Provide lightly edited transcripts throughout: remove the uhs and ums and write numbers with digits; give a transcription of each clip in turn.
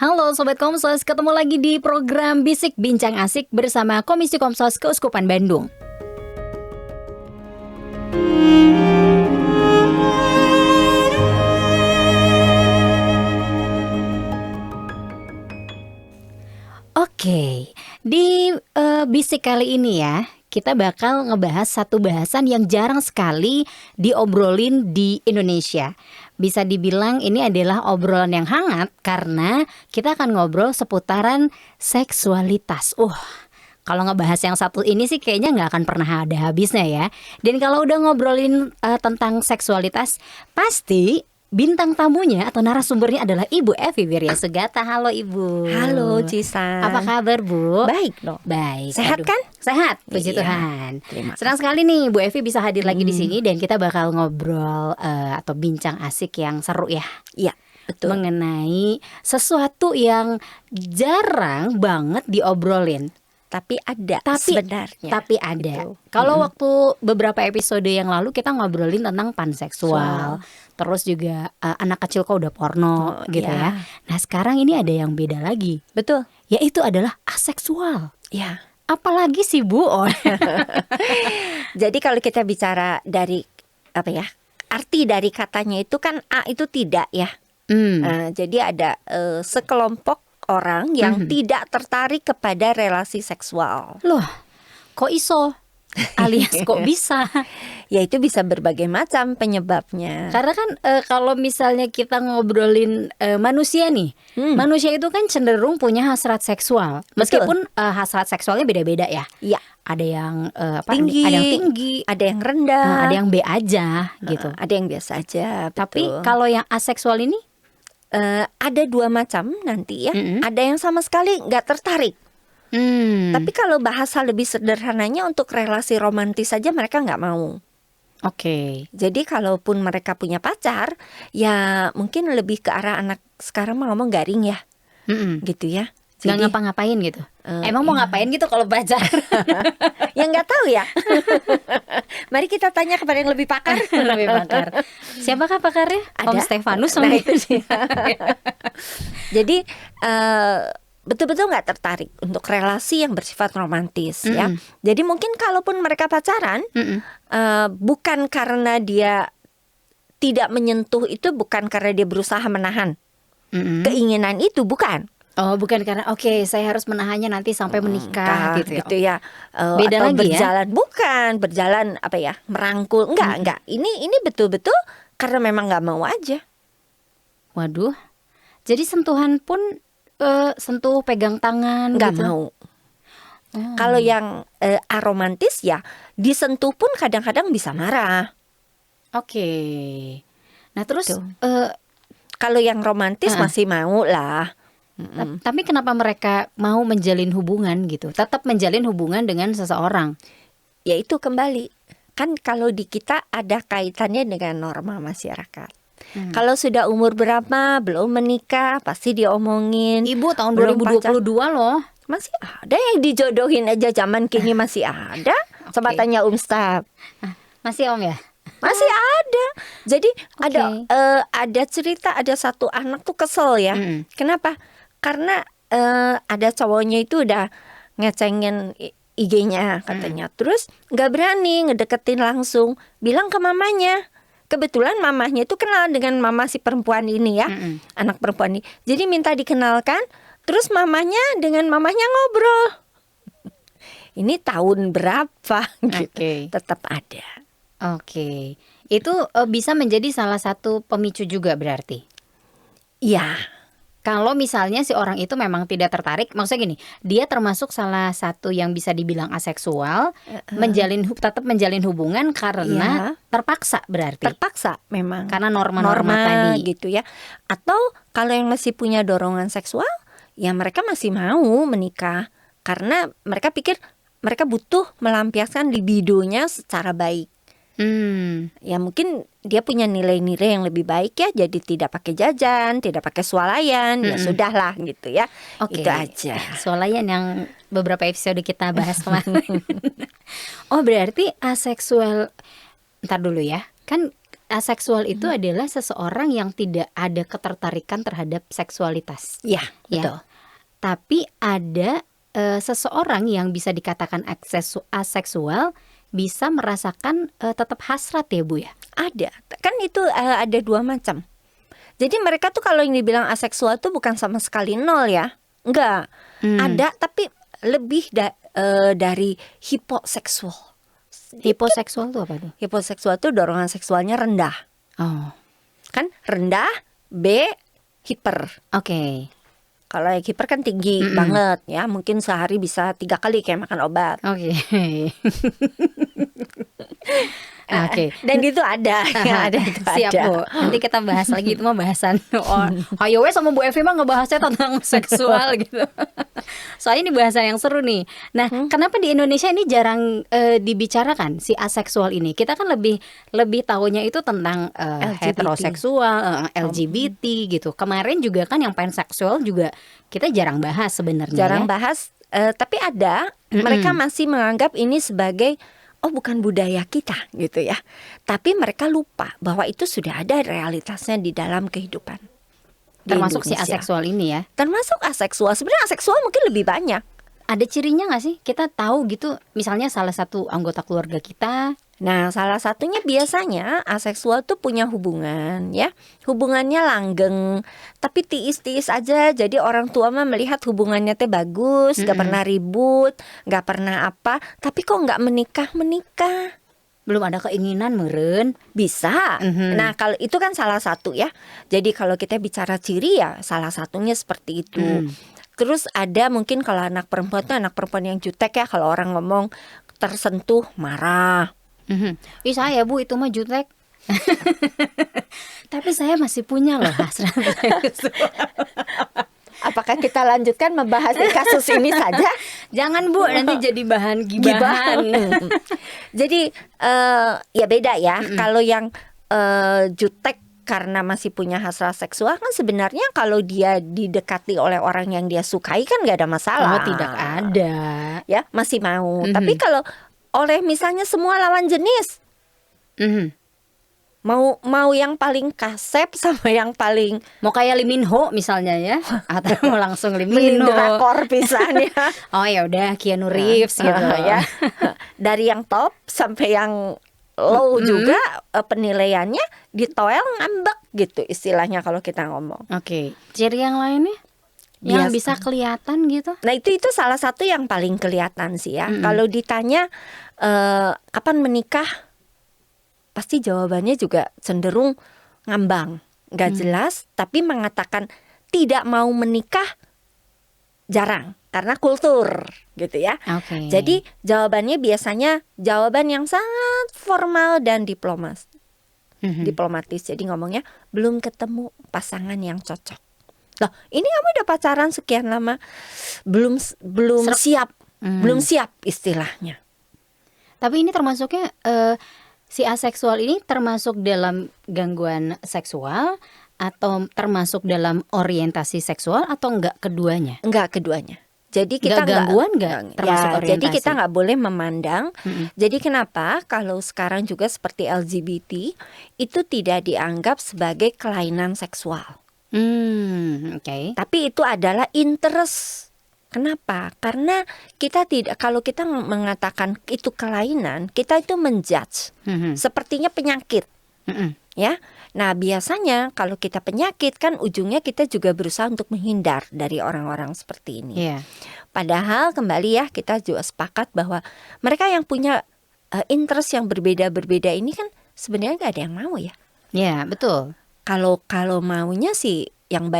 Halo Sobat Komsos, ketemu lagi di program Bisik Bincang Asik bersama Komisi Komsos Keuskupan Bandung. Oke, di Bisik kali ini ya, kita bakal ngebahas satu bahasan yang jarang sekali diobrolin di Indonesia. Bisa dibilang ini adalah obrolan yang hangat karena kita akan ngobrol seputaran seksualitas. Kalau ngebahas yang satu ini sih kayaknya nggak akan pernah ada habisnya ya. Dan kalau udah ngobrolin tentang seksualitas, pasti bintang tamunya atau narasumbernya adalah Ibu Evi Wiryasugata. Halo Ibu. Halo Cisa. Apa kabar Bu? Baik dong. Baik. Sehat kan? Sehat, puji Iya, Tuhan. terima Senang sekali nih Bu Evi bisa hadir lagi di sini dan kita bakal ngobrol atau bincang asik yang seru ya. Iya, betul. Mengenai sesuatu yang jarang banget diobrolin. Tapi ada Tapi sebenarnya. Tapi ada. Gitu. Kalau waktu beberapa episode yang lalu kita ngobrolin tentang panseksual, terus juga anak kecil kok udah porno gitu iya. ya. Nah sekarang ini ada yang beda lagi, Betul. yaitu adalah aseksual. Ya. Apalagi sih Bu? Jadi kalau kita bicara dari apa ya? Arti dari katanya itu kan A itu tidak ya. Jadi ada sekelompok orang yang tidak tertarik kepada relasi seksual. Loh, kok iso? Alias kok bisa? Ya itu bisa berbagai macam penyebabnya. Karena kan kalau misalnya kita ngobrolin manusia nih, manusia itu kan cenderung punya hasrat seksual. Meskipun hasrat seksualnya beda-beda ya. Iya. Ada yang Tinggi, ada yang tinggi, ada yang rendah, ada yang B aja gitu. ada yang biasa aja. Tapi betul. kalau yang aseksual ini, Ada dua macam nanti ya. Ada yang sama sekali nggak tertarik. Tapi kalau bahasa lebih sederhananya untuk relasi romantis saja mereka nggak mau. oke. Jadi kalaupun mereka punya pacar, ya mungkin lebih ke arah anak sekarang mau ngomong garing ya, gitu ya. Nggak Jadi ngapa-ngapain gitu. Emang mau ngapain gitu kalau pacar? ya nggak tahu ya. Mari kita tanya kepada yang lebih pakar. Lebih pakar. Siapakah pakarnya? Om Ada. Stefanus. Nah, itu dia. Jadi betul-betul nggak tertarik untuk relasi yang bersifat romantis ya. Jadi mungkin kalaupun mereka pacaran, bukan karena dia tidak menyentuh itu, bukan karena dia berusaha menahan keinginan itu, bukan. Oh, bukan karena saya harus menahannya nanti sampai menikah gitu ya. Beda Atau lagi ya? berjalan, bukan berjalan apa ya, merangkul, enggak. Ini betul-betul karena memang nggak mau aja. Waduh. Jadi sentuhan pun sentuh pegang tangan Nggak gitu. mau. Kalau yang aromantis ya disentuh pun kadang-kadang bisa marah. Oke. Nah, terus Tuh. Kalau yang romantis masih mau lah. tapi kenapa mereka mau menjalin hubungan gitu? Tetap menjalin hubungan dengan seseorang. Ya itu kembali, kan kalau di kita ada kaitannya dengan norma masyarakat. Kalau sudah umur berapa belum menikah pasti diomongin. Ibu tahun Belum 2022 loh. Masih ada yang dijodohin aja, zaman kini masih ada. Coba Oke. tanya Ustaz. Masih Om ya? Masih ada. Jadi Oke. ada cerita, ada satu anak tuh kesel ya. Kenapa? Karena ada cowoknya itu udah ngecengin IG-nya katanya. Terus nggak berani ngedeketin langsung, bilang ke mamanya. Kebetulan mamahnya itu kenal dengan mama si perempuan ini ya, anak perempuan ini. Jadi minta dikenalkan. Terus mamanya dengan mamahnya ngobrol. Ini tahun berapa gitu. Oke. Tetap ada. Oke. Itu bisa menjadi salah satu pemicu juga berarti. Iya. Kalau misalnya si orang itu memang tidak tertarik, maksudnya gini, dia termasuk salah satu yang bisa dibilang aseksual, tetap menjalin hubungan karena terpaksa berarti. Terpaksa memang. Karena norma-norma tadi. gitu ya. Atau kalau yang masih punya dorongan seksual, ya mereka masih mau menikah karena mereka pikir mereka butuh melampiaskan libidonya secara baik. Ya mungkin dia punya nilai-nilai yang lebih baik ya, jadi tidak pakai jajan, tidak pakai swalayan, ya sudahlah gitu ya. Oke. Itu aja. Swalayan yang beberapa episode kita bahas kemarin. Oh berarti aseksual. Ntar dulu ya. Kan aseksual itu adalah seseorang yang tidak ada ketertarikan terhadap seksualitas. Ya, Ya. betul. Tapi ada seseorang yang bisa dikatakan aseksual bisa merasakan tetap hasrat ya Bu ya. Ada. Kan itu ada dua macam. Jadi mereka tuh kalau yang dibilang aseksual tuh bukan sama sekali nol ya. Enggak. Ada tapi lebih dari hiposeksual. Hiposeksual itu apa tuh? Hiposeksual tuh dorongan seksualnya rendah. Oh, Kan rendah, B hiper. oke. Kalau yang hiper kan tinggi banget ya. Mungkin sehari bisa 3 kali kayak makan obat. Oke. Oke. Dan itu ada. Ya, ada itu Siap ada. Bu. Nanti kita bahas lagi itu mah bahasan. Oh, ayo wes sama Bu Evi mah ngebahasnya tentang seksual gitu. Soalnya ini bahasan yang seru nih. Nah, kenapa di Indonesia ini jarang dibicarakan si aseksual ini? Kita kan lebih tahunya itu tentang LGBT. heteroseksual, LGBT gitu. Kemarin juga kan yang panseksual juga kita jarang bahas sebenarnya. Jarang ya. bahas. Tapi ada. Mereka masih menganggap ini sebagai bukan budaya kita gitu ya. Tapi mereka lupa bahwa itu sudah ada realitasnya di dalam kehidupan. Di Termasuk si Indonesia. aseksual ini ya. Termasuk aseksual. Sebenarnya aseksual mungkin lebih banyak. Ada cirinya nggak sih? Kita tahu gitu, misalnya salah satu anggota keluarga kita. Nah, salah satunya biasanya aseksual tuh punya hubungan ya. Hubungannya langgeng, tapi tiis-tiis aja. Jadi orang tua mah melihat hubungannya teh bagus, gak pernah ribut, gak pernah apa. Tapi kok gak menikah? Belum ada keinginan meren. Bisa. Nah, kalau itu kan salah satu ya. Jadi kalau kita bicara ciri ya salah satunya seperti itu. Terus ada mungkin kalau anak perempuan tuh anak perempuan yang jutek ya. Kalau orang ngomong tersentuh marah. Ih saya Bu itu mah jutek. Tapi saya masih punya loh hasrat seksual. Apakah kita lanjutkan membahas di kasus ini saja? Jangan Bu, nanti jadi bahan gibahan. Jadi ya beda ya. Kalau yang jutek karena masih punya hasrat seksual kan sebenarnya kalau dia didekati oleh orang yang dia sukai kan gak ada masalah. Oh tidak ada. Ya masih mau. Tapi kalau oleh misalnya semua lawan jenis, mau yang paling kasep sama yang paling Mau kayak Lee Min Ho misalnya ya, atau mau langsung Lee Min Ho. drakor pisannya. Oh ya udah Keanu Reeves gitu ya. Dari yang top sampai yang low juga penilaiannya ditoel ngambek gitu istilahnya kalau kita ngomong. Oke. Ciri yang lainnya yang Biasa. bisa kelihatan gitu. Nah itu salah satu yang paling kelihatan sih ya. Kalau ditanya kapan menikah, pasti jawabannya juga cenderung ngambang, nggak jelas. Tapi mengatakan tidak mau menikah jarang karena kultur gitu ya. Oke. Jadi jawabannya biasanya jawaban yang sangat formal dan diplomatis. Jadi ngomongnya belum ketemu pasangan yang cocok. Loh, ini kamu udah pacaran sekian lama, belum siap, belum siap istilahnya. Tapi ini termasuknya si aseksual ini termasuk dalam gangguan seksual atau termasuk dalam orientasi seksual atau enggak keduanya? Enggak keduanya. Jadi kita gangguan enggak termasuk orientasi? Jadi kita nggak boleh memandang. Jadi kenapa kalau sekarang juga seperti LGBT itu tidak dianggap sebagai kelainan seksual? Oke. Tapi itu adalah interest. Kenapa? Karena kita tidak, kalau kita mengatakan itu kelainan, kita itu menjudge. Sepertinya penyakit. Ya. Nah, biasanya kalau kita penyakit kan ujungnya kita juga berusaha untuk menghindar dari orang-orang seperti ini. Yeah. Padahal kembali ya kita juga sepakat bahwa mereka yang punya interest yang berbeda-berbeda ini kan sebenarnya gak ada yang mau ya. Ya, betul. Kalau maunya sih yang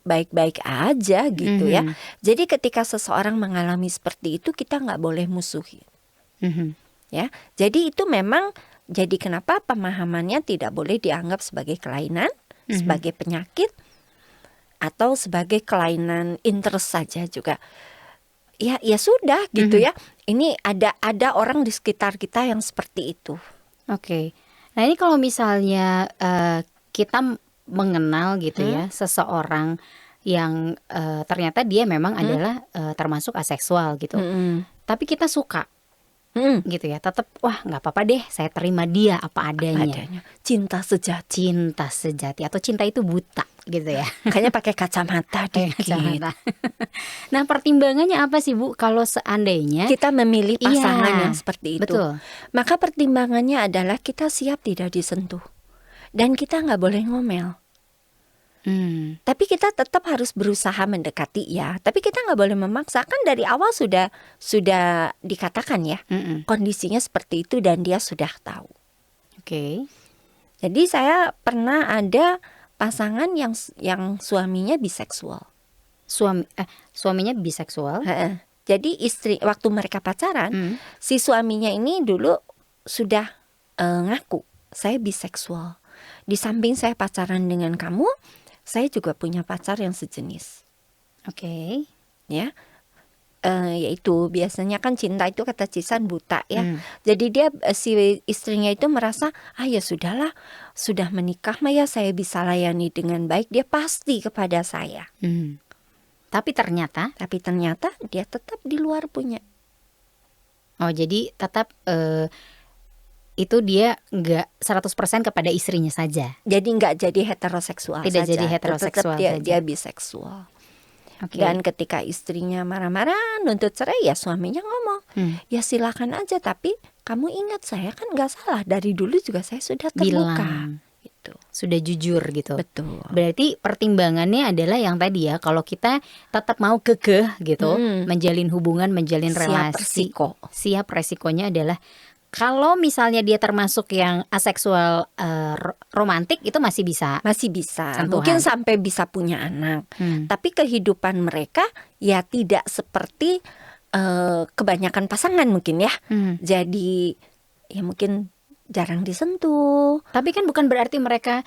baik-baik aja gitu ya. Jadi ketika seseorang mengalami seperti itu kita nggak boleh musuhi. Ya, jadi itu memang jadi kenapa pemahamannya tidak boleh dianggap sebagai kelainan, sebagai penyakit atau sebagai kelainan interest saja juga. Ya sudah gitu ya. Ini ada orang di sekitar kita yang seperti itu. Oke. Nah ini kalau misalnya kita mengenal gitu ya seseorang yang ternyata dia memang adalah termasuk aseksual gitu. Tapi kita suka gitu ya. Tetap wah nggak apa-apa deh, saya terima dia apa adanya. Cinta sejati. Cinta sejati atau cinta itu buta gitu ya. Kayaknya pakai kacamata Kayak dikit. kacamata. Nah, pertimbangannya apa sih Bu kalau seandainya Kita memilih pasangan Iya, yang seperti itu. betul. Maka pertimbangannya adalah kita siap tidak disentuh. Dan kita nggak boleh ngomel. Tapi kita tetap harus berusaha mendekati ya. Tapi kita nggak boleh memaksa. Kan dari awal sudah dikatakan ya. Kondisinya seperti itu dan dia sudah tahu. Oke. Jadi saya pernah ada pasangan yang suaminya biseksual. Suaminya biseksual. Jadi istri waktu mereka pacaran, si suaminya ini dulu sudah ngaku saya biseksual. Di samping saya pacaran dengan kamu, saya juga punya pacar yang sejenis. Oke. Ya, yaitu biasanya kan cinta itu kata Cisan buta ya. Jadi dia si istrinya itu merasa ya sudahlah, sudah menikah mah ya saya bisa layani dengan baik. Dia pasti kepada saya. Tapi ternyata dia tetap di luar punya. Oh, jadi tetap itu dia nggak 100% kepada istrinya saja. Jadi nggak jadi heteroseksual Tidak saja. jadi heteroseksual Tetap saja. dia biseksual. Oke. Dan ketika istrinya marah-marah nuntut cerai ya suaminya ngomong, ya silakan aja tapi kamu ingat saya kan nggak salah dari dulu juga saya sudah terbuka. Bilang. Gitu. Sudah jujur gitu. Betul. Berarti pertimbangannya adalah yang tadi ya, kalau kita tetap mau kekeh gitu, menjalin hubungan, menjalin relasi, siap resikonya adalah kalau misalnya dia termasuk yang aseksual romantik itu masih bisa. Sentuhan. Mungkin sampai bisa punya anak. Tapi kehidupan mereka ya tidak seperti kebanyakan pasangan mungkin ya. Jadi ya mungkin jarang disentuh. Tapi kan bukan berarti mereka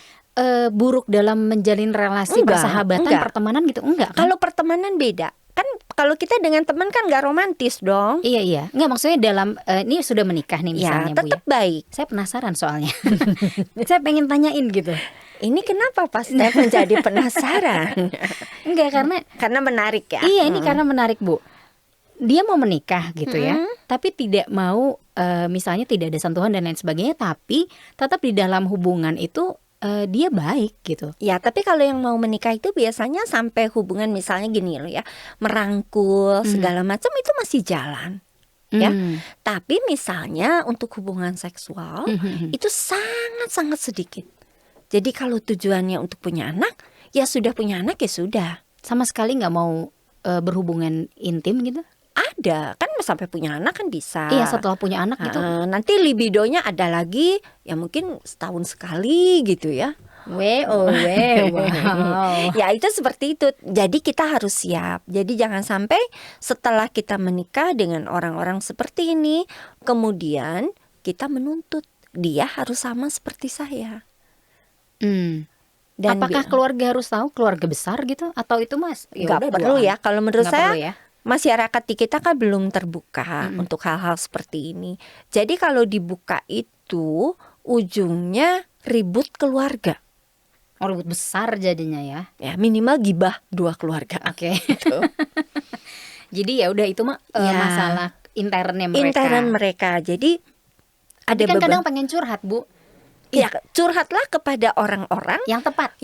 buruk dalam menjalin relasi persahabatan, pertemanan gitu. Enggak kan? Kalau pertemanan beda. Kan kalau kita dengan teman kan gak romantis dong. Iya. Enggak, maksudnya dalam ini sudah menikah nih misalnya ya, tetap Bu ya. baik. Saya penasaran soalnya. Saya pengen tanyain gitu. Ini kenapa Pak Steph menjadi penasaran? Enggak, karena menarik ya. Iya, ini karena menarik Bu. Dia mau menikah gitu ya, tapi tidak mau misalnya tidak ada sentuhan dan lain sebagainya, tapi tetap di dalam hubungan itu dia baik gitu. Ya, tapi kalau yang mau menikah itu biasanya sampai hubungan misalnya gini loh ya, merangkul segala macam itu masih jalan. Ya, tapi misalnya untuk hubungan seksual itu sangat-sangat sedikit. Jadi kalau tujuannya untuk punya anak, ya sudah punya anak ya sudah. Sama sekali nggak mau berhubungan intim gitu? Ada, kan sampai punya anak kan bisa. Iya, setelah punya anak gitu. Nanti libidonya ada lagi, ya mungkin setahun sekali gitu ya. Wow. Ya itu seperti itu. Jadi kita harus siap. Jadi jangan sampai setelah kita menikah dengan orang-orang seperti ini, kemudian kita menuntut dia harus sama seperti saya. Dan apakah keluarga harus tahu, keluarga besar gitu, atau itu Mas? Nggak perlu ya. Kalau menurut saya perlu ya. Masyarakat di kita kan belum terbuka untuk hal-hal seperti ini. Jadi kalau dibuka itu ujungnya ribut keluarga. Oh, ribut besar jadinya ya. Ya minimal gibah 2 keluarga. Oke. Jadi ya udah itu mah masalah internnya mereka. Intern mereka. Jadi ada kan kadang pengen curhat Bu. Ya curhatlah kepada orang-orang yang tepat.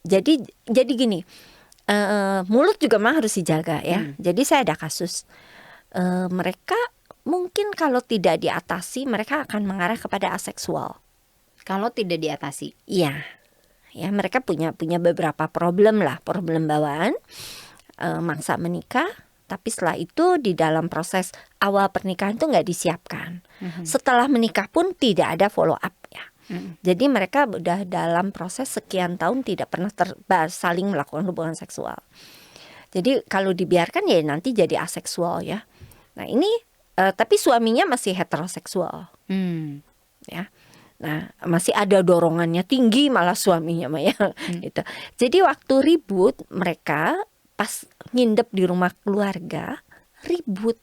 Jadi gini. Mulut juga mah harus dijaga ya. Jadi saya ada kasus mereka mungkin kalau tidak diatasi mereka akan mengarah kepada aseksual. Kalau tidak diatasi, iya, ya mereka punya beberapa problem bawaan, maksa menikah. Tapi setelah itu di dalam proses awal pernikahan itu nggak disiapkan. Setelah menikah pun tidak ada follow up ya. Jadi mereka udah dalam proses sekian tahun tidak pernah saling melakukan hubungan seksual. Jadi kalau dibiarkan ya nanti jadi aseksual ya. Nah ini tapi suaminya masih heteroseksual. Ya. Nah masih ada dorongannya tinggi malah suaminya mah ya. Gitu. Jadi waktu ribut mereka pas ngindep di rumah keluarga ribut.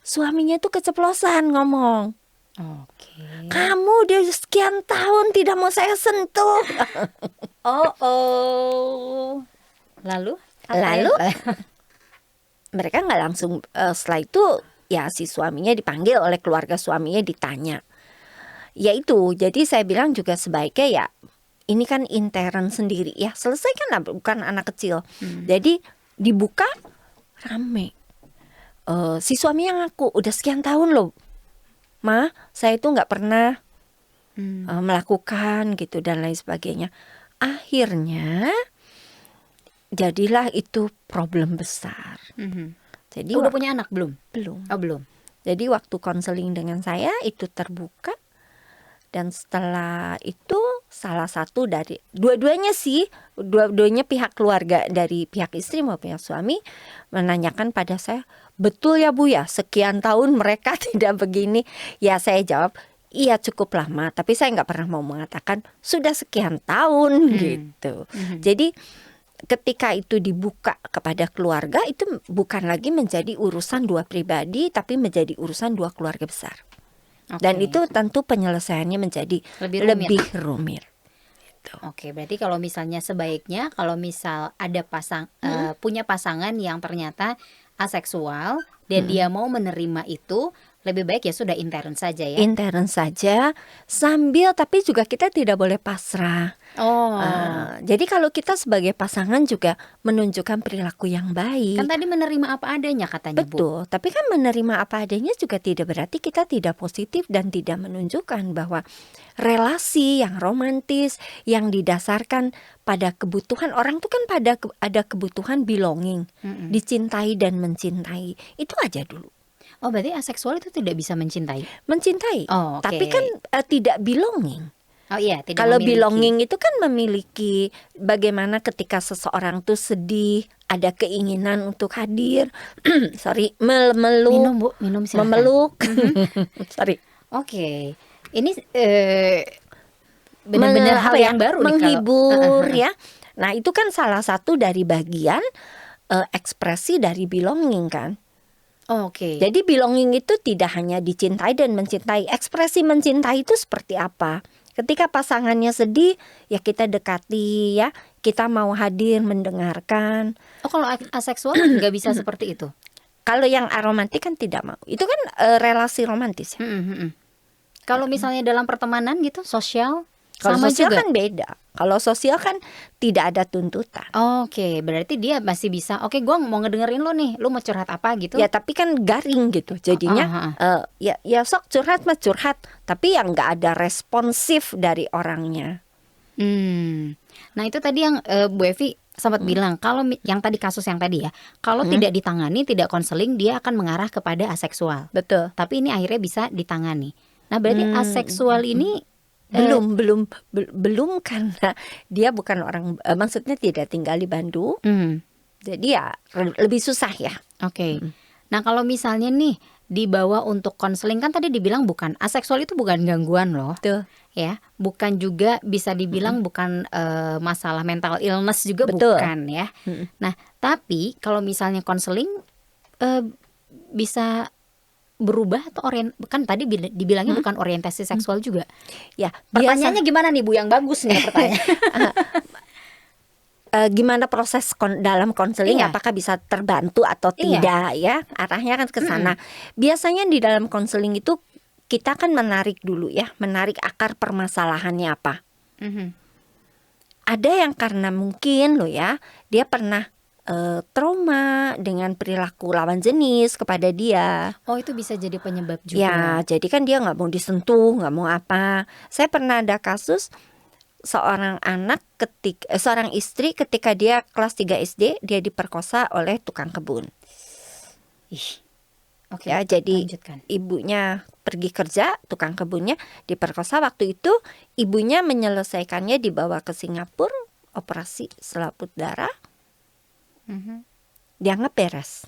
Suaminya tuh keceplosan ngomong. Oke. Kamu udah sekian tahun tidak mau saya sentuh. Lalu mereka nggak langsung setelah itu ya si suaminya dipanggil oleh keluarga suaminya, ditanya. Ya itu, jadi saya bilang juga sebaiknya ya ini kan intern sendiri ya, selesaikan, bukan anak kecil. Jadi dibuka rame. Si suami yang ngaku udah sekian tahun loh, Ma, saya itu nggak pernah melakukan gitu dan lain sebagainya. Akhirnya jadilah itu problem besar. Jadi Udah punya anak belum? belum. Oh belum. Jadi waktu konseling dengan saya itu terbuka. Dan setelah itu salah satu dari dua-duanya pihak keluarga, dari pihak istri maupun pihak suami, menanyakan pada saya, betul ya Bu ya sekian tahun mereka tidak begini. Ya saya jawab, iya cukup lama, tapi saya nggak pernah mau mengatakan sudah sekian tahun gitu. Jadi ketika itu dibuka kepada keluarga, itu bukan lagi menjadi urusan dua pribadi, tapi menjadi urusan dua keluarga besar. Dan itu tentu penyelesaiannya menjadi lebih rumit. Gitu. Oke, berarti kalau misalnya sebaiknya kalau misal ada punya pasangan yang ternyata aseksual dan dia mau menerima itu, lebih baik ya sudah intern saja ya. Intern saja sambil, tapi juga kita tidak boleh pasrah. Jadi kalau kita sebagai pasangan juga menunjukkan perilaku yang baik. Kan tadi menerima apa adanya katanya Bu. Betul, tapi kan menerima apa adanya juga tidak berarti kita tidak positif dan tidak menunjukkan bahwa relasi yang romantis yang didasarkan pada kebutuhan orang itu kan ada kebutuhan belonging, dicintai dan mencintai. Itu aja dulu. Oh berarti aseksual itu tidak bisa mencintai? Mencintai, Oh, tapi kan tidak belonging. Oh iya, tidak Kalau memiliki. belonging itu kan memiliki, bagaimana ketika seseorang tuh sedih, ada keinginan untuk hadir, memeluk, Minum Bu, minum silakan. memeluk, sorry. Oke, ini benar-benar hal yang baru nih menghibur ya. Nah itu kan salah satu dari bagian ekspresi dari belonging kan. Oke. Jadi belonging itu tidak hanya dicintai dan mencintai. Ekspresi mencintai itu seperti apa? Ketika pasangannya sedih, ya kita dekati ya. Kita mau hadir, mendengarkan. Oh kalau aseksual nggak bisa seperti itu? Kalau yang aromantik kan tidak mau. Itu kan relasi romantis ya. Kalau misalnya dalam pertemanan gitu, sosial, Kalau sama sosial juga? kan beda. Kalau sosial kan tidak ada tuntutan. Oke, berarti dia masih bisa. Oke, gue mau ngedengerin lo nih. Lo mau curhat apa gitu? Ya tapi kan garing gitu. Jadinya ya sok curhat mah curhat. Tapi yang nggak ada responsif dari orangnya. Nah itu tadi yang Bu Evi sempat bilang, kalau yang tadi kasus yang tadi ya, kalau tidak ditangani, tidak konseling, dia akan mengarah kepada aseksual. Betul. Tapi ini akhirnya bisa ditangani. Nah berarti aseksual ini belum karena dia bukan orang, maksudnya tidak tinggal di Bandung. Jadi ya lebih susah ya. Oke. Nah kalau misalnya nih dibawa untuk konseling, kan tadi dibilang bukan aseksual itu bukan gangguan loh. Betul. Ya, bukan juga bisa dibilang bukan masalah mental illness juga. Betul. Bukan ya. Nah, tapi kalau misalnya konseling bisa berubah atau kan tadi dibilangnya bukan orientasi seksual juga. Ya, Pertanyaannya gimana nih Bu, yang bagus nih pertanyaan. Gimana proses dalam konseling, Iya. apakah bisa terbantu atau tidak ya, arahnya kan ke sana. Biasanya di dalam konseling itu kita kan menarik dulu ya, menarik akar permasalahannya apa. Ada yang karena mungkin loh ya, dia pernah trauma dengan perilaku lawan jenis kepada dia. Oh itu bisa jadi penyebab juga. Ya jadi kan dia nggak mau disentuh, nggak mau apa. Saya pernah ada kasus seorang istri ketika dia kelas 3 SD, dia diperkosa oleh tukang kebun. Oke, Ya, jadi lanjutkan. ibunya pergi kerja, tukang kebunnya diperkosa. Waktu itu ibunya menyelesaikannya, dibawa ke Singapura, operasi selaput darah. Dianggap beres,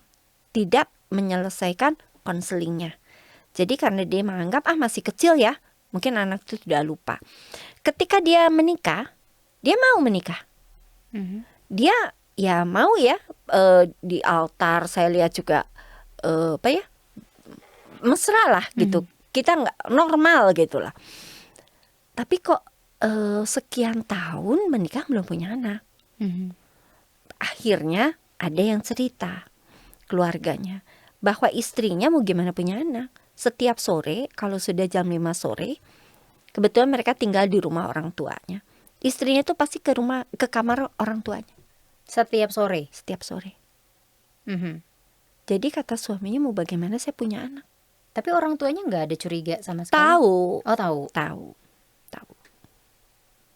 tidak menyelesaikan konselingnya. Jadi karena dia menganggap masih kecil ya, mungkin anak itu sudah lupa. Ketika dia menikah, dia mau menikah. Dia ya mau ya, di altar saya lihat juga mesra lah gitu. Kita nggak normal gitulah. Tapi kok sekian tahun menikah belum punya anak. Akhirnya ada yang cerita keluarganya, bahwa istrinya mau gimana punya anak. Setiap sore kalau sudah jam 5 sore, kebetulan mereka tinggal di rumah orang tuanya. Istrinya tuh pasti ke kamar orang tuanya Setiap sore. setiap sore. Mhm. Jadi kata suaminya, mau bagaimana saya punya anak. Tapi orang tuanya nggak ada curiga sama sekali? Tahu, Oh, tahu. tahu.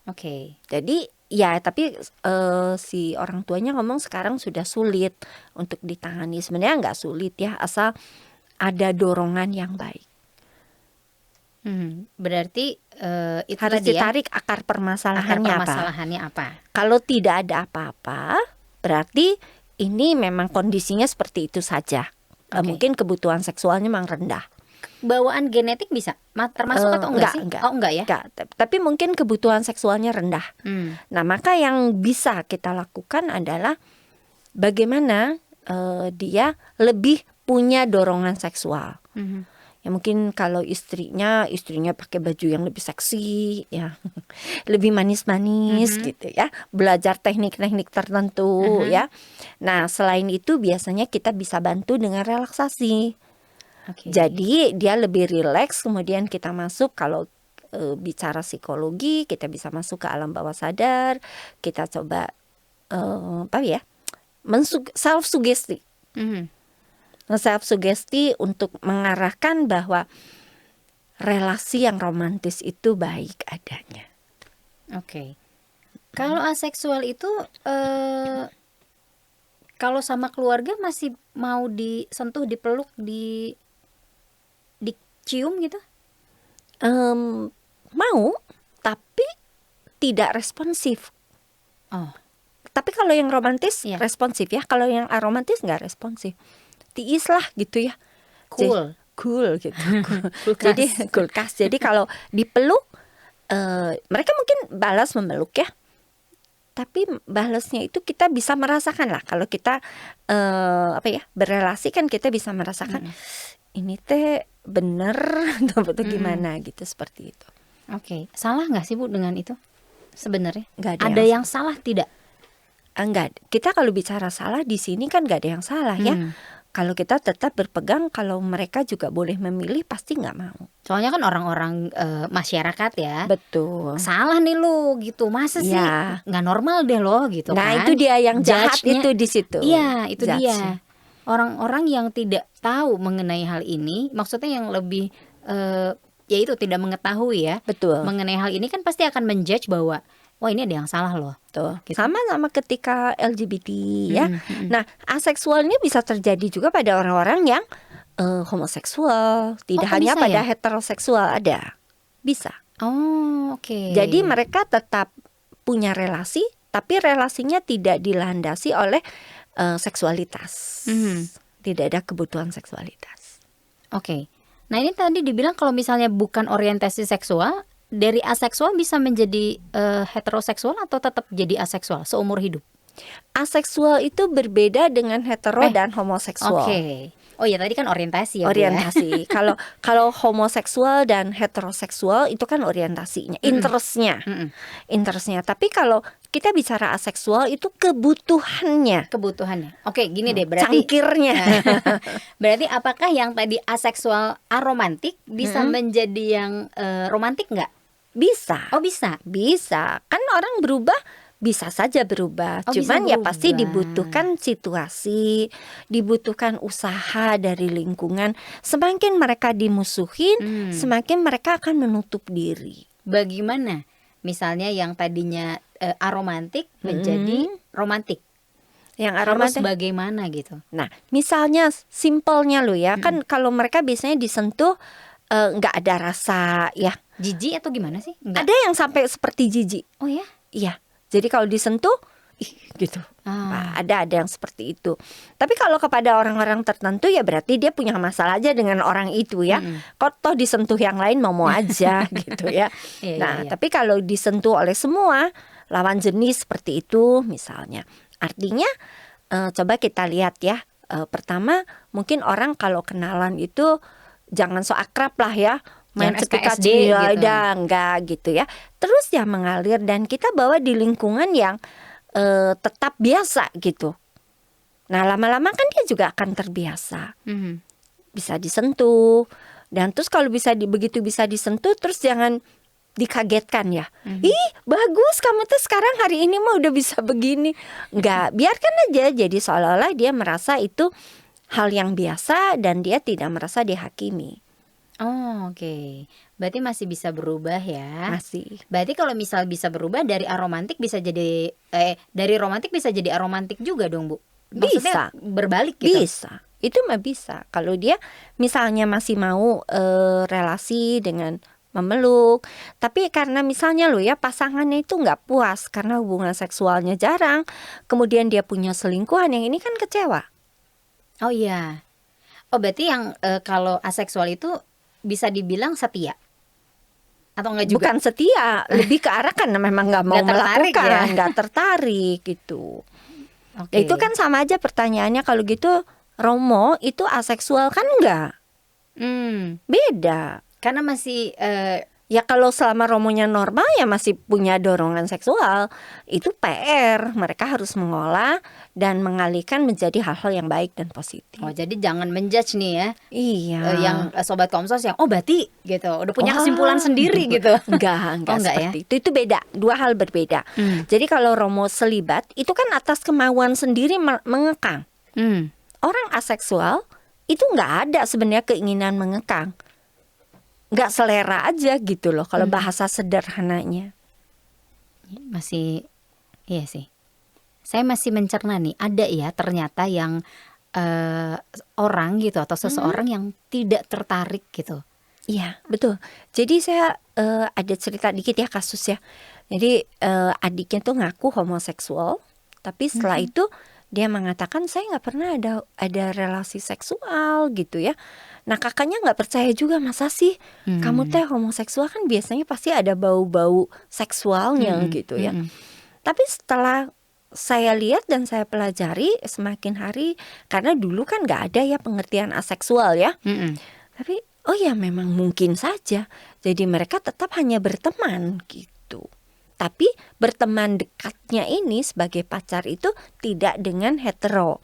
Oke. Jadi ya, tapi si orang tuanya ngomong sekarang sudah sulit untuk ditangani. Sebenarnya nggak sulit ya, asal ada dorongan yang baik. Berarti itu Harus tadi ya, ditarik akar akar permasalahannya apa. permasalahannya apa? Kalau tidak ada apa-apa, berarti ini memang kondisinya seperti itu saja. Oke. Mungkin kebutuhan seksualnya memang rendah. Bawaan genetik bisa termasuk atau enggak sih? Enggak. Oh, enggak ya? Enggak, tapi mungkin kebutuhan seksualnya rendah. Nah, maka yang bisa kita lakukan adalah bagaimana dia lebih punya dorongan seksual. Ya mungkin kalau istrinya pakai baju yang lebih seksi, ya lebih manis-manis gitu ya, belajar teknik-teknik tertentu ya. Nah, selain itu biasanya kita bisa bantu dengan relaksasi. Oke. Jadi dia lebih rileks, kemudian kita masuk kalau bicara psikologi, kita bisa masuk ke alam bawah sadar, kita coba apa ya, self sugesti. Self sugesti untuk mengarahkan bahwa relasi yang romantis itu baik adanya. Oke. Kalau aseksual itu kalau sama keluarga masih mau disentuh, dipeluk, dicium gitu? Mau, tapi tidak responsif. Oh. Tapi kalau yang romantis Iya. responsif ya. Kalau yang aromantis nggak responsif. Tiis lah gitu ya. Cool. Cool gitu. Kulkas. Jadi kulkas. Jadi kalau dipeluk, mereka mungkin balas memeluk ya. Tapi balasnya itu kita bisa merasakan lah. Kalau kita berrelasi kan kita bisa merasakan ini teh bener atau gimana gitu, seperti itu. Oke. Salah nggak sih Bu dengan itu sebenarnya? Nggak Ada yang salah tidak? Enggak. Kita kalau bicara salah di sini kan nggak ada yang salah ya. Kalau kita tetap berpegang kalau mereka juga boleh memilih, pasti nggak mau. Soalnya kan orang-orang masyarakat ya. Betul. Salah nih lu gitu. Masa sih Ya. nggak normal deh lo gitu Nah, kan. itu dia yang jahat Judge-nya- itu di situ. Iya, itu Judge-nya. dia. Orang-orang yang tidak tahu mengenai hal ini, maksudnya yang lebih ya itu tidak mengetahui ya Betul. mengenai hal ini, kan pasti akan menjudge bahwa wah ini ada yang salah loh. Tuh. Gitu. Sama ketika LGBT ya. Nah, aseksual ini bisa terjadi juga pada orang-orang yang homoseksual, tidak kok hanya bisa pada ya? heteroseksual, ada. Bisa. Oh, oke. Jadi mereka tetap punya relasi, tapi relasinya tidak dilandasi oleh seksualitas. Tidak ada kebutuhan seksualitas. Oke. Nah, ini tadi dibilang kalau misalnya bukan orientasi seksual, dari aseksual bisa menjadi heteroseksual atau tetap jadi aseksual seumur hidup? Aseksual itu berbeda dengan hetero dan homoseksual. Oke. Oh ya, tadi kan orientasi ya Bu, ya? Orientasi. Kalau homoseksual dan heteroseksual itu kan orientasinya, interestnya. Tapi kalau kita bicara aseksual itu kebutuhannya, Kebutuhannya. Oke, gini deh berarti. cangkirnya. Berarti apakah yang tadi aseksual aromantik bisa menjadi yang romantik nggak? Bisa. Oh, bisa. Bisa. Kan orang berubah, bisa saja berubah. Oh, bisa Cuman ya pasti berubah. dibutuhkan situasi, dibutuhkan usaha dari lingkungan. Semakin mereka dimusuhin, semakin mereka akan menutup diri. Bagaimana? Misalnya yang tadinya aromantik menjadi romantik. Yang Harus aromatik. bagaimana gitu? Nah, misalnya simpelnya lo ya, kan kalau mereka biasanya disentuh nggak ada rasa ya. Jijik atau gimana sih? Enggak. Ada yang sampai seperti jijik. Oh ya? Iya. Jadi kalau disentuh, gitu. Nah, ada yang seperti itu. Tapi kalau kepada orang-orang tertentu ya berarti dia punya masalah aja dengan orang itu ya. Kok toh disentuh yang lain mau aja gitu ya. Iya, Nah, iya. tapi kalau disentuh oleh semua lawan jenis seperti itu misalnya, artinya coba kita lihat ya. Pertama mungkin orang kalau kenalan itu jangan so akrab lah ya. Main Jangan ketika SKSD gitu. enggak gitu ya. Terus ya mengalir dan kita bawa di lingkungan yang tetap biasa gitu. Nah, lama-lama kan dia juga akan terbiasa, Mhm. bisa disentuh. Dan terus kalau begitu bisa disentuh, terus jangan dikagetkan ya. Ih, bagus kamu tuh sekarang hari ini mah udah bisa begini. Enggak, biarkan aja. Jadi seolah-olah dia merasa itu hal yang biasa dan dia tidak merasa dihakimi. Oh, oke. Berarti masih bisa berubah ya. Masih Berarti kalau misal bisa berubah dari aromantik bisa jadi dari romantik bisa jadi aromantik juga dong, Bu? Maksudnya bisa, berbalik gitu. bisa. Itu mah bisa. Kalau dia misalnya masih mau relasi dengan memeluk, tapi karena misalnya lo ya pasangannya itu nggak puas karena hubungan seksualnya jarang, kemudian dia punya selingkuhan, yang ini kan kecewa. Oh iya. Oh, berarti yang kalau aseksual itu bisa dibilang setia atau enggak juga? Bukan setia, lebih ke arah karena memang nggak mau Nggak tertarik melakukan, ya? nggak tertarik gitu. Oke. Itu kan sama aja pertanyaannya kalau gitu. Romo itu aseksual kan enggak? Beda. Karena masih Ya kalau selama Romonya normal ya masih punya dorongan seksual. Itu PR. Mereka harus mengolah dan mengalihkan menjadi hal-hal yang baik dan positif. oh, jadi jangan menjudge nih ya. Iya. Yang sobat Komsos yang oh berarti gitu udah punya Wah, kesimpulan sendiri gitu. Enggak Oh, enggak seperti itu. Itu beda, dua hal berbeda. Jadi kalau Romo selibat itu kan atas kemauan sendiri mengekang. Orang aseksual itu nggak ada sebenarnya keinginan mengekang, nggak selera aja gitu loh kalau bahasa sederhananya. Masih iya sih. Saya masih mencerna nih, ada ya ternyata yang orang gitu atau seseorang yang tidak tertarik gitu. Iya betul. Jadi saya ada cerita dikit ya kasus ya. Jadi adiknya tuh ngaku homoseksual, tapi setelah itu dia mengatakan saya nggak pernah ada relasi seksual gitu ya. Nah kakaknya nggak percaya juga, masa sih kamu teh homoseksual, kan biasanya pasti ada bau-bau seksualnya gitu ya. Tapi setelah saya lihat dan saya pelajari semakin hari, karena dulu kan nggak ada ya pengertian aseksual ya. Tapi oh ya memang mungkin saja. Jadi mereka tetap hanya berteman gitu. Tapi berteman dekatnya ini sebagai pacar itu tidak dengan hetero,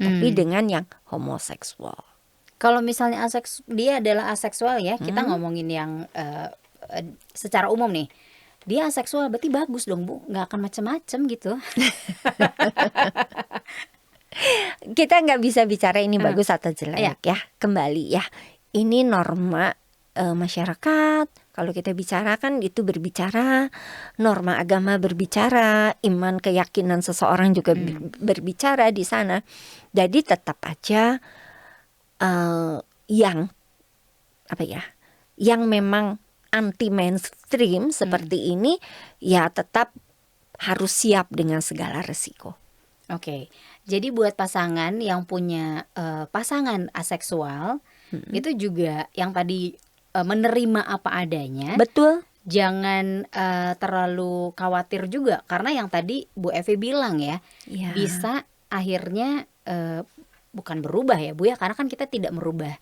tapi dengan yang homoseksual. Kalau misalnya dia adalah aseksual ya, kita ngomongin yang secara umum nih. Dia aseksual berarti bagus dong, Bu. Nggak akan macem-macem gitu. Kita nggak bisa bicara ini bagus atau jelek ya. Kembali ya, ini norma masyarakat. Kalau kita bicara kan itu berbicara, norma agama berbicara, iman keyakinan seseorang juga berbicara di sana. Jadi tetap aja yang apa ya, yang memang anti mainstream seperti ini ya tetap harus siap dengan segala resiko. Oke. Jadi buat pasangan yang punya pasangan aseksual itu juga yang tadi menerima apa adanya. Betul. Jangan terlalu khawatir juga karena yang tadi Bu Evi bilang ya, bisa akhirnya bukan berubah ya Bu ya, karena kan kita tidak merubah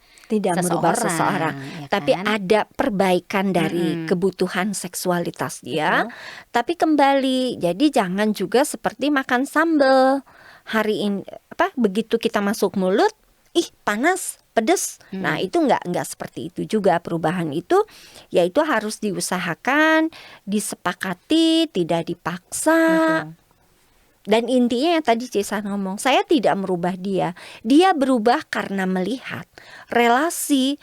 seseorang, ya tapi kan? ada perbaikan dari kebutuhan seksualitas dia. Tapi kembali, jadi jangan juga seperti makan sambal hari ini, begitu kita masuk mulut, ih panas, pedes. Nah itu nggak seperti itu juga. Perubahan itu yaitu harus diusahakan, disepakati, tidak dipaksa. Betul. Dan intinya yang tadi Cesa ngomong, saya tidak merubah dia. Dia berubah karena melihat relasi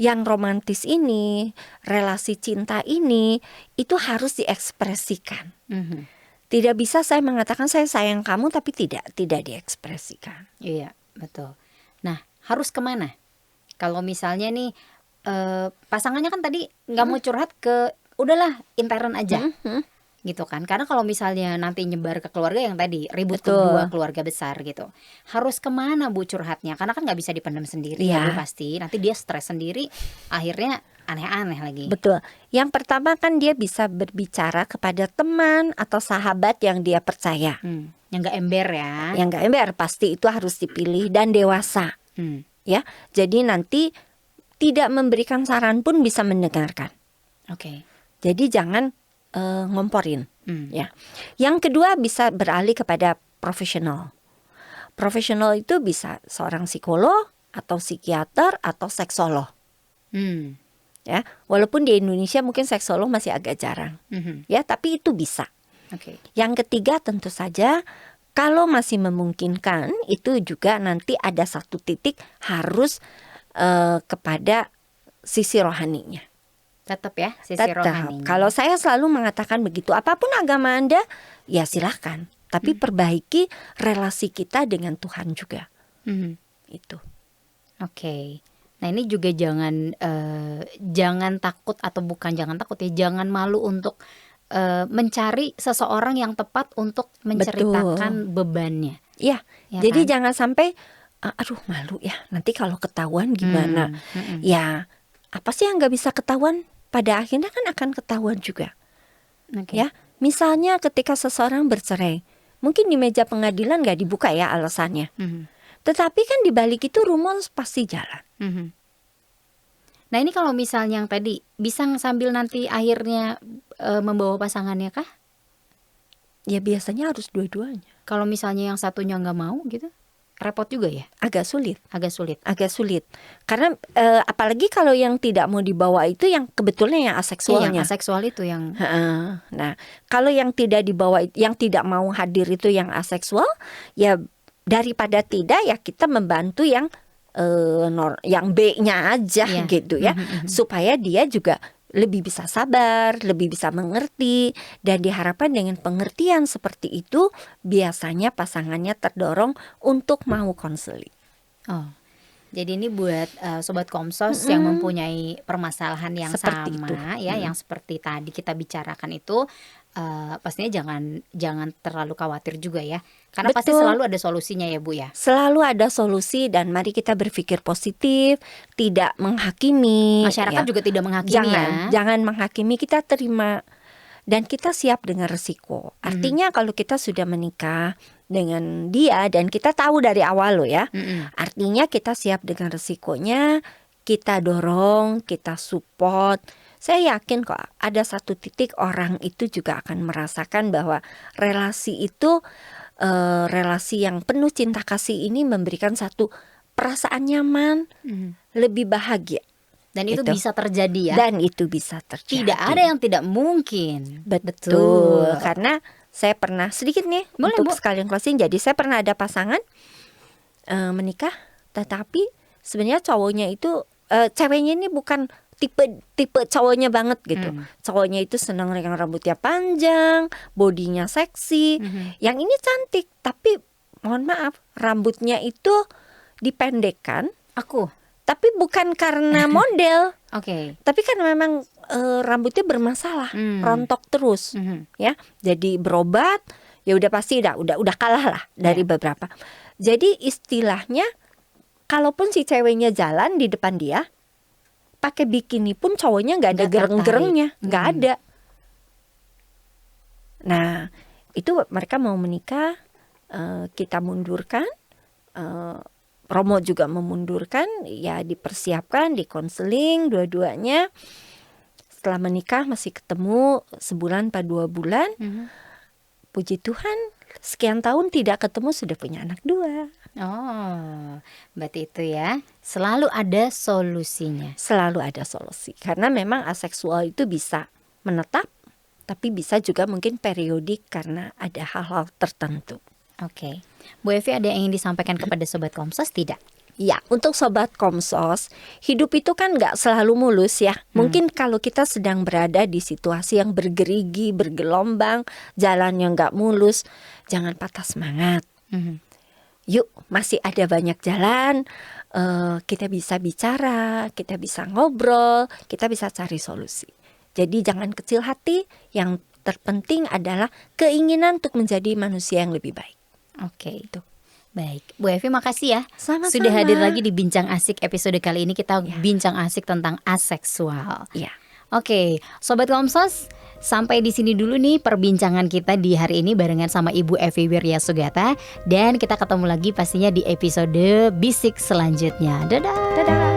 yang romantis ini, relasi cinta ini itu harus diekspresikan. Tidak bisa saya mengatakan saya sayang kamu tapi tidak diekspresikan. Iya, betul. Nah, harus kemana? Kalau misalnya nih pasangannya kan tadi nggak mau curhat ke, udahlah intern aja. Gitu kan, karena kalau misalnya nanti nyebar ke keluarga yang tadi ribut kedua keluarga besar gitu, harus kemana Bu curhatnya? Karena kan nggak bisa dipendam sendiri ya Bu, pasti nanti dia stres sendiri, akhirnya aneh-aneh lagi. Betul. Yang pertama kan dia bisa berbicara kepada teman atau sahabat yang dia percaya, yang nggak ember ya. Yang nggak ember, pasti itu harus dipilih dan dewasa. Ya, jadi nanti tidak memberikan saran pun bisa mendengarkan. Oke. Jadi jangan ngomporin, ya. Yang kedua bisa beralih kepada profesional. Profesional itu bisa seorang psikolog atau psikiater atau seksolog. Hmm. Ya, walaupun di Indonesia mungkin seksolog masih agak jarang. Ya, tapi itu bisa. Oke. Yang ketiga tentu saja kalau masih memungkinkan itu juga nanti ada satu titik harus kepada sisi rohaninya. Tetap ya sisi Tetap. rohaninya. Kalau saya selalu mengatakan begitu, apapun agama Anda, ya silahkan. Tapi perbaiki relasi kita dengan Tuhan juga. Itu. Oke. Nah ini juga jangan takut, atau bukan jangan takut ya, jangan malu untuk mencari seseorang yang tepat untuk menceritakan bebannya. Ya, Ya jadi kan? jangan sampai aduh malu ya, nanti kalau ketahuan gimana. Ya, apa sih yang nggak bisa ketahuan? Pada akhirnya kan akan ketahuan juga. Oke. Ya, misalnya ketika seseorang bercerai, mungkin di meja pengadilan nggak dibuka ya alasannya. Tetapi kan di balik itu rumor pasti jalan. Nah ini kalau misalnya yang tadi bisa sambil nanti akhirnya membawa pasangannya kah? Ya biasanya harus dua-duanya. Kalau misalnya yang satunya nggak mau gitu, repot juga ya, Agak sulit. agak sulit. Karena apalagi kalau yang tidak mau dibawa itu yang kebetulan yang Iya, aseksualnya. yang aseksual itu yang Nah, kalau yang tidak dibawa, yang tidak mau hadir itu yang aseksual, ya daripada tidak ya kita membantu yang yang B-nya aja Iya. gitu ya, supaya dia juga lebih bisa sabar, lebih bisa mengerti, dan diharapkan dengan pengertian seperti itu biasanya pasangannya terdorong untuk mau konseling. Oh. Jadi ini buat sobat Komsos yang mempunyai permasalahan yang Seperti sama itu. ya, yang seperti tadi kita bicarakan itu, pastinya jangan terlalu khawatir juga ya, karena pasti Betul. selalu ada solusinya ya Bu ya. Selalu ada solusi dan mari kita berpikir positif, tidak menghakimi. Masyarakat ya. juga tidak menghakimi Jangan menghakimi, kita terima dan kita siap dengan resiko. Artinya kalau kita sudah menikah dengan dia dan kita tahu dari awal loh ya, artinya kita siap dengan resikonya, kita dorong, kita support. Saya yakin kok ada satu titik orang itu juga akan merasakan bahwa relasi itu, relasi yang penuh cinta kasih ini memberikan satu perasaan nyaman, lebih bahagia. Dan itu Itu. bisa terjadi ya. Dan itu bisa terjadi. Tidak ada yang tidak mungkin. Betul. Karena saya pernah sedikit nih Boleh, untuk Bu. sekalian closing. Jadi saya pernah ada pasangan menikah, tetapi sebenarnya cowoknya itu ceweknya ini bukan tipe cowoknya banget gitu. Cowoknya itu senang dengan rambutnya panjang, bodinya seksi. Yang ini cantik, tapi mohon maaf, rambutnya itu dipendekkan. Aku. Tapi bukan karena model, Oke. tapi kan memang rambutnya bermasalah, rontok terus, ya. Jadi berobat, ya udah pasti udah kalah lah dari beberapa. Jadi istilahnya, kalaupun si ceweknya jalan di depan dia, pakai bikini pun cowoknya nggak ada Nggak gereng-gerengnya, tertarik. nggak ada. Nah, itu mereka mau menikah, kita mundurkan. Romo juga memundurkan, ya dipersiapkan, dikonseling dua-duanya. Setelah menikah masih ketemu sebulan atau 2 bulan. Puji Tuhan, sekian tahun tidak ketemu sudah punya anak 2. Oh, berarti itu ya, selalu ada solusinya. Selalu ada solusi. Karena memang aseksual itu bisa menetap, tapi bisa juga mungkin periodik karena ada hal-hal tertentu. Oke. Bu Evi, ada yang ingin disampaikan kepada Sobat Komsos tidak? Ya, untuk Sobat Komsos, hidup itu kan gak selalu mulus ya. Mungkin kalau kita sedang berada di situasi yang bergerigi, bergelombang, jalannya gak mulus, jangan patah semangat. Yuk, masih ada banyak jalan, kita bisa bicara, kita bisa ngobrol, kita bisa cari solusi. Jadi jangan kecil hati, yang terpenting adalah keinginan untuk menjadi manusia yang lebih baik. Oke, itu. Baik, Bu Evi makasih ya. Sama-sama. Sudah hadir lagi di Bincang Asik episode kali ini, kita bincang asik tentang aseksual. Ya. Oke, Sobat Komsos, sampai di sini dulu nih perbincangan kita di hari ini barengan sama Ibu Evi Wiryasugata. Dan kita ketemu lagi pastinya di episode Bisik selanjutnya. Dadah. Dadah.